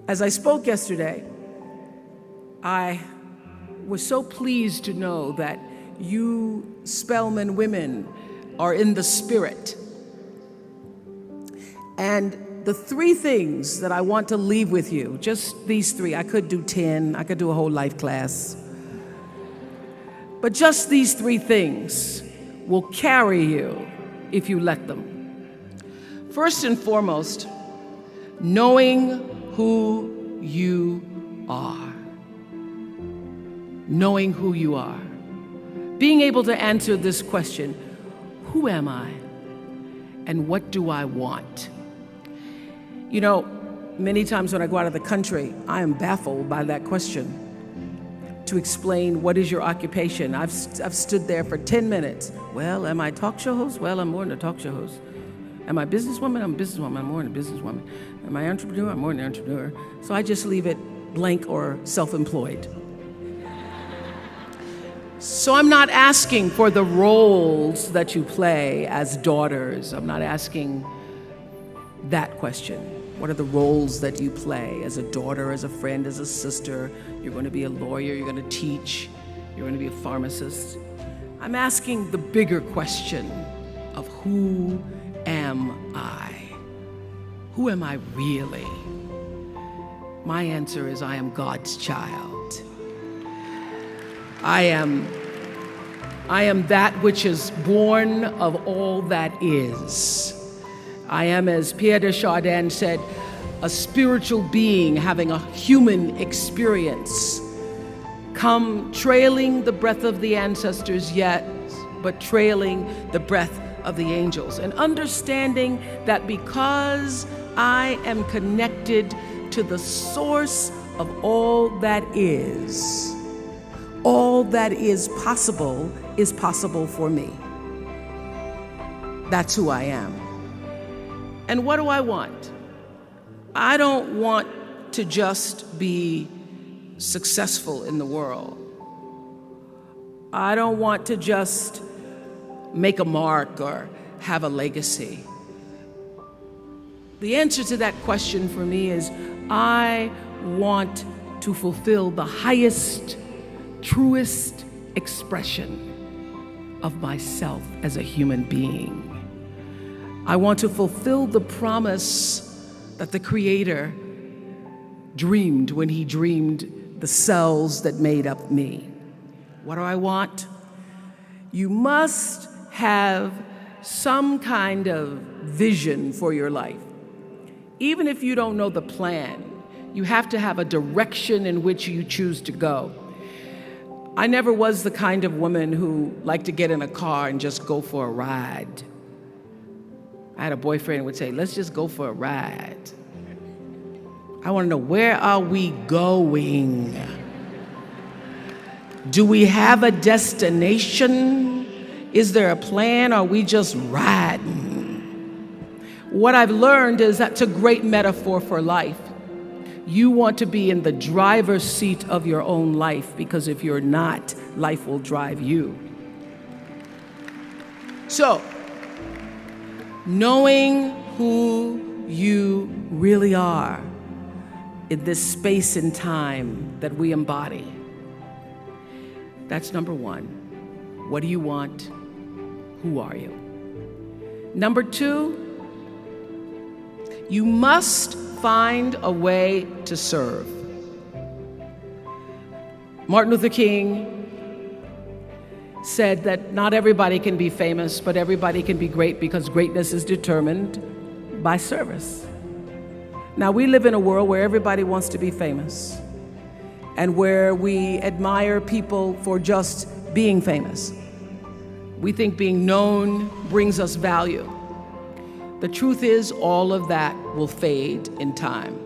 As I spoke yesterday, I was so pleased to know that you Spelman women are in the spirit. And the three things that I want to leave with you, just these three, I could do 10, I could do a whole life class, but just these three things will carry you if you let them. First and foremost, knowing who you are. Knowing who you are. Being able to answer this question, who am I? And what do I want? You know, many times when I go out of the country, I am baffled by that question. To explain what is your occupation. I've stood there for 10 minutes. Well, am I a talk show host? Well, I'm more than a talk show host. Am I a businesswoman? I'm a businesswoman. I'm more than a businesswoman. Am I an entrepreneur? I'm more than an entrepreneur. So I just leave it blank or self-employed. So I'm not asking for the roles that you play as daughters. I'm not asking that question. What are the roles that you play as a daughter, as a friend, as a sister? You're going to be a lawyer, you're going to teach, you're going to be a pharmacist. I'm asking the bigger question of who am I? Who am I really? My answer is I am God's child. I am that which is born of all that is. I am, as Pierre de Chardin said, a spiritual being having a human experience, come trailing the breath of the ancestors yet, but trailing the breath of the angels, and understanding that because I am connected to the source of all that is possible for me. That's who I am. And what do I want? I don't want to just be successful in the world. I don't want to just make a mark or have a legacy. The answer to that question for me is I want to fulfill the highest, truest expression of myself as a human being. I want to fulfill the promise that the Creator dreamed when He dreamed the cells that made up me. What do I want? You must have some kind of vision for your life. Even if you don't know the plan, you have to have a direction in which you choose to go. I never was the kind of woman who liked to get in a car and just go for a ride. I had a boyfriend who would say, let's just go for a ride. I want to know, where are we going? Do we have a destination? Is there a plan? Or are we just riding? What I've learned is that's a great metaphor for life. You want to be in the driver's seat of your own life, because if you're not, life will drive you. So, knowing who you really are in this space and time that we embody. That's number one. What do you want? Who are you? Number two, you must find a way to serve. Martin Luther King said that not everybody can be famous, but everybody can be great, because greatness is determined by service. Now, we live in a world where everybody wants to be famous and where we admire people for just being famous. We think being known brings us value. The truth is, all of that will fade in time.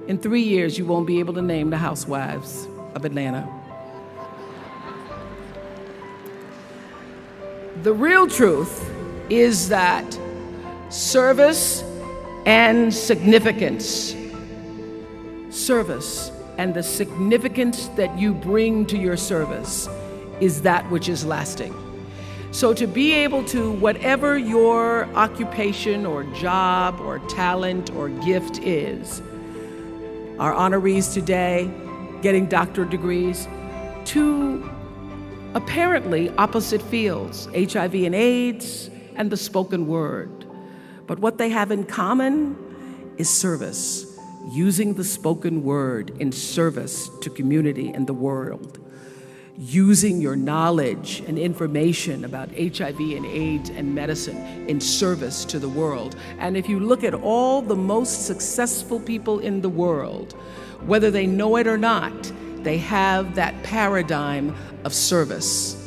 In 3 years, you won't be able to name the housewives of Atlanta. The real truth is that service and significance, service and the significance that you bring to your service is that which is lasting. So to be able to, whatever your occupation or job or talent or gift is, our honorees today, getting doctorate degrees, to apparently opposite fields, HIV and AIDS and the spoken word. But what they have in common is service, using the spoken word in service to community and the world, using your knowledge and information about HIV and AIDS and medicine in service to the world. And if you look at all the most successful people in the world, whether they know it or not, they have that paradigm of service.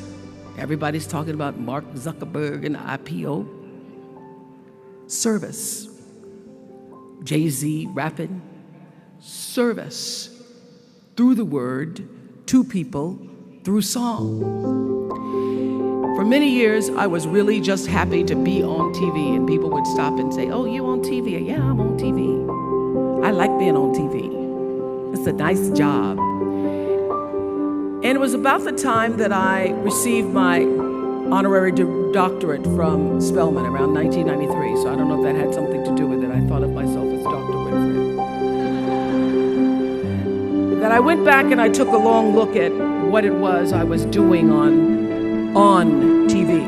Everybody's talking about Mark Zuckerberg and IPO. Service. Jay-Z rapping. Service. Through the word, to people, through song. For many years, I was really just happy to be on TV, and people would stop and say, "Oh, you on TV?" "Yeah, I'm on TV. I like being on TV. It's a nice job." And it was about the time that I received my honorary doctorate from Spelman around 1993, so I don't know if that had something to do with it. I thought of myself as Dr. Winfrey. That I went back and I took a long look at what it was I was doing on TV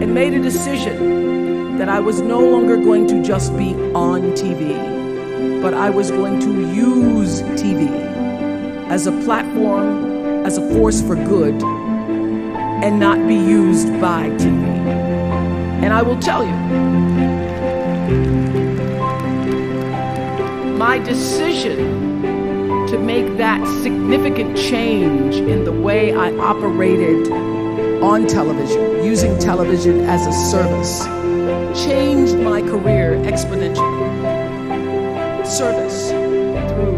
and made a decision that I was no longer going to just be on TV, but I was going to use TV as a platform, as a force for good, and not be used by TV. And I will tell you, my decision to make that significant change in the way I operated on television, using television as a service, changed my career exponentially. Service through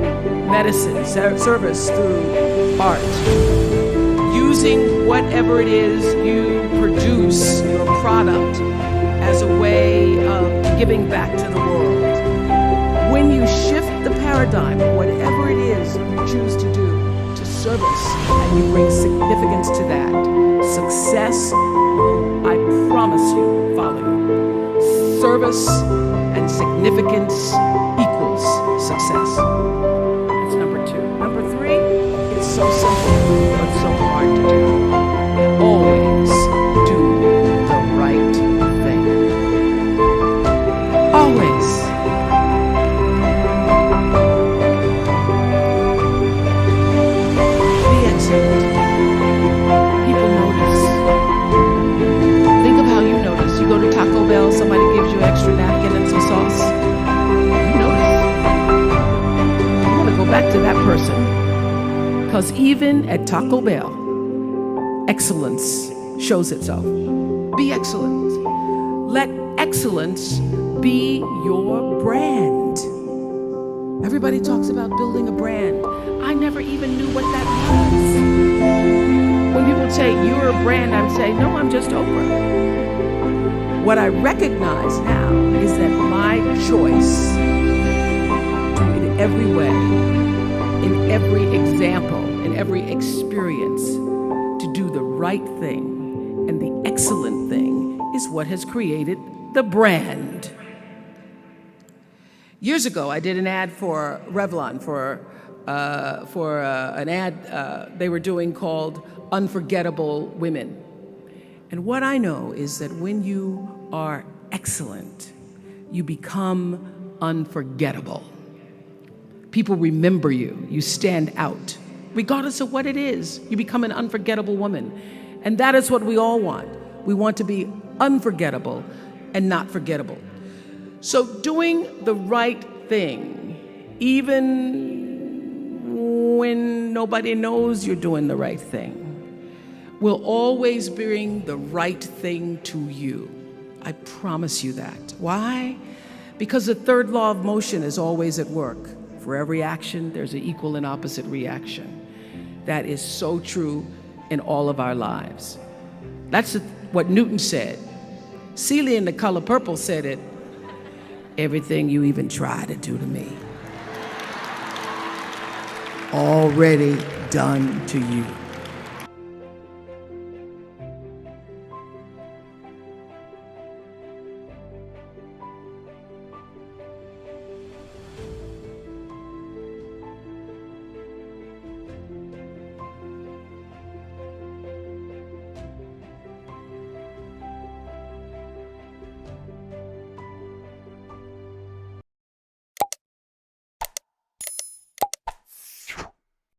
medicine, service through art, using whatever it is you produce, your product, as a way of giving back to the world. When you shift the paradigm, whatever it is you choose to do, to service, and you bring significance to that, success will, I promise you, follow you. Service and significance equals success. That's number 2. Number 3, it's so simple, but so hard to do. Always do the right thing. Always. Be excellent. People notice. Think of how you notice. You go to Taco Bell, somebody gives you an extra napkin and some sauce. You notice. You want to go back to that person. Because even at Taco Bell, excellence shows itself. Be excellent. Let excellence be your brand. Everybody talks about building a brand. I never even knew what that was. When people say, "You're a brand," I'm saying, "No, I'm just Oprah." What I recognize now is that my choice to, in every way, in every example, in every experience, to do the right thing and the excellent thing is what has created the brand. Years ago, I did an ad for Revlon for an ad they were doing called Unforgettable Women. And what I know is that when you are excellent, you become unforgettable. People remember you. You stand out. Regardless of what it is, you become an unforgettable woman. And that is what we all want. We want to be unforgettable and not forgettable. So doing the right thing, even when nobody knows you're doing the right thing, will always bring the right thing to you. I promise you that. Why? Because the third law of motion is always at work. For every action, there's an equal and opposite reaction. That is so true in all of our lives. That's what Newton said. Celia in The Color Purple said it. Everything you even try to do to me, already done to you.